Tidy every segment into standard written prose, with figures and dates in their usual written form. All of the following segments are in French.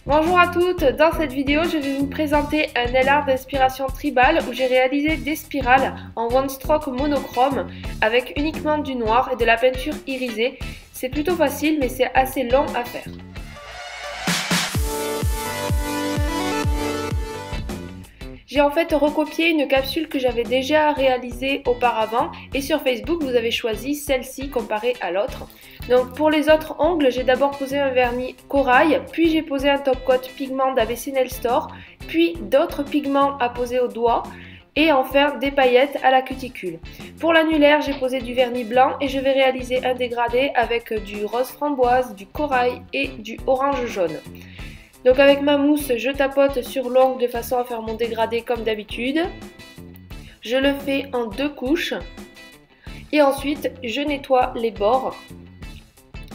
Bonjour à toutes, dans cette vidéo je vais vous présenter un nail art d'inspiration tribal où j'ai réalisé des spirales en one stroke monochrome avec uniquement du noir et de la peinture irisée. C'est plutôt facile mais c'est assez long à faire. J'ai en fait recopié une capsule que j'avais déjà réalisée auparavant et sur Facebook vous avez choisi celle-ci comparée à l'autre. Donc pour les autres ongles, j'ai d'abord posé un vernis corail, puis j'ai posé un top coat pigment d'ABC Nail Store, puis d'autres pigments à poser au doigt et enfin des paillettes à la cuticule. Pour l'annulaire, j'ai posé du vernis blanc et je vais réaliser un dégradé avec du rose framboise, du corail et du orange jaune. Donc avec ma mousse, je tapote sur l'ongle de façon à faire mon dégradé comme d'habitude. Je le fais en 2 couches et ensuite je nettoie les bords.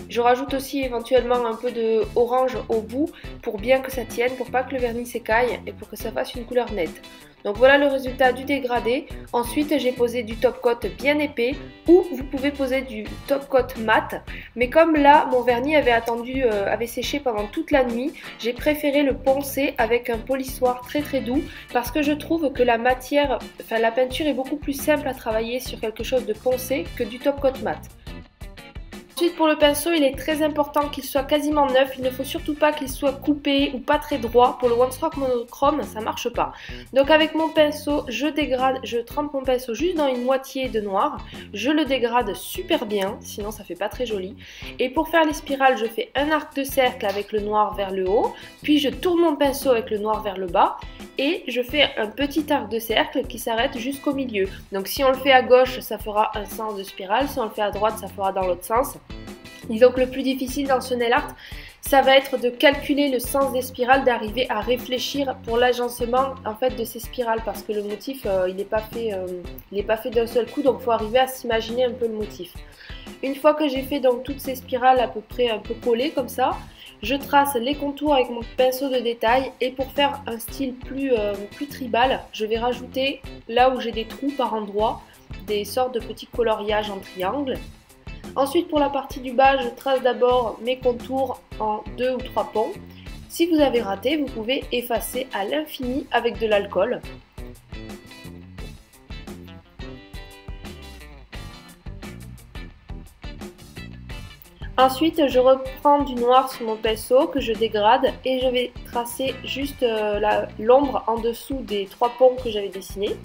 Je rajoute aussi éventuellement un peu de orange au bout pour bien que ça tienne, pour pas que le vernis s'écaille et pour que ça fasse une couleur nette. Donc voilà le résultat du dégradé. Ensuite j'ai posé du top coat bien épais ou vous pouvez poser du top coat mat. Mais comme là mon vernis avait séché pendant toute la nuit, j'ai préféré le poncer avec un polissoir très doux parce que je trouve que la peinture est beaucoup plus simple à travailler sur quelque chose de poncé que du top coat mat. Ensuite pour le pinceau, il est très important qu'il soit quasiment neuf, il ne faut surtout pas qu'il soit coupé ou pas très droit. Pour le one stroke monochrome, ça marche pas. Donc avec mon pinceau, je trempe mon pinceau juste dans une moitié de noir, je le dégrade super bien, sinon ça fait pas très joli. Et pour faire les spirales, je fais un arc de cercle avec le noir vers le haut, puis je tourne mon pinceau avec le noir vers le bas et je fais un petit arc de cercle qui s'arrête jusqu'au milieu. Donc si on le fait à gauche, ça fera un sens de spirale, si on le fait à droite, ça fera dans l'autre sens. Disons que le plus difficile dans ce nail art, ça va être de calculer le sens des spirales, d'arriver à réfléchir pour l'agencement en fait de ces spirales parce que le motif il n'est pas fait d'un seul coup, donc il faut arriver à s'imaginer un peu le motif. Une fois que j'ai fait donc toutes ces spirales à peu près un peu collées comme ça, je trace les contours avec mon pinceau de détail et pour faire un style plus tribal, je vais rajouter là où j'ai des trous par endroit, des sortes de petits coloriages en triangle. Ensuite pour la partie du bas, je trace d'abord mes contours en 2 ou 3 ponts. Si vous avez raté, vous pouvez effacer à l'infini avec de l'alcool. Ensuite, je reprends du noir sur mon pinceau que je dégrade et je vais tracer juste l'ombre en dessous des 3 ponts que j'avais dessinés.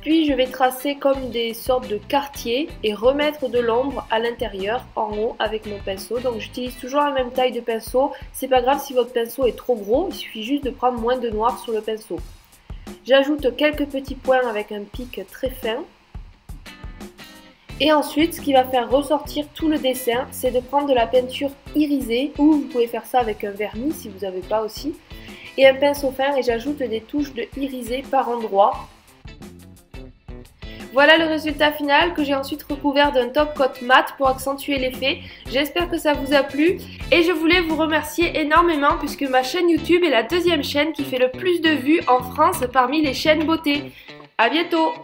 Puis je vais tracer comme des sortes de quartiers et remettre de l'ombre à l'intérieur, en haut, avec mon pinceau. Donc j'utilise toujours la même taille de pinceau. C'est pas grave si votre pinceau est trop gros, il suffit juste de prendre moins de noir sur le pinceau. J'ajoute quelques petits points avec un pic très fin. Et ensuite, ce qui va faire ressortir tout le dessin, c'est de prendre de la peinture irisée, ou vous pouvez faire ça avec un vernis si vous n'avez pas aussi, et un pinceau fin, et j'ajoute des touches de irisé par endroits. Voilà le résultat final que j'ai ensuite recouvert d'un top coat mat pour accentuer l'effet. J'espère que ça vous a plu et je voulais vous remercier énormément puisque ma chaîne YouTube est la 2e chaîne qui fait le plus de vues en France parmi les chaînes beauté. À bientôt!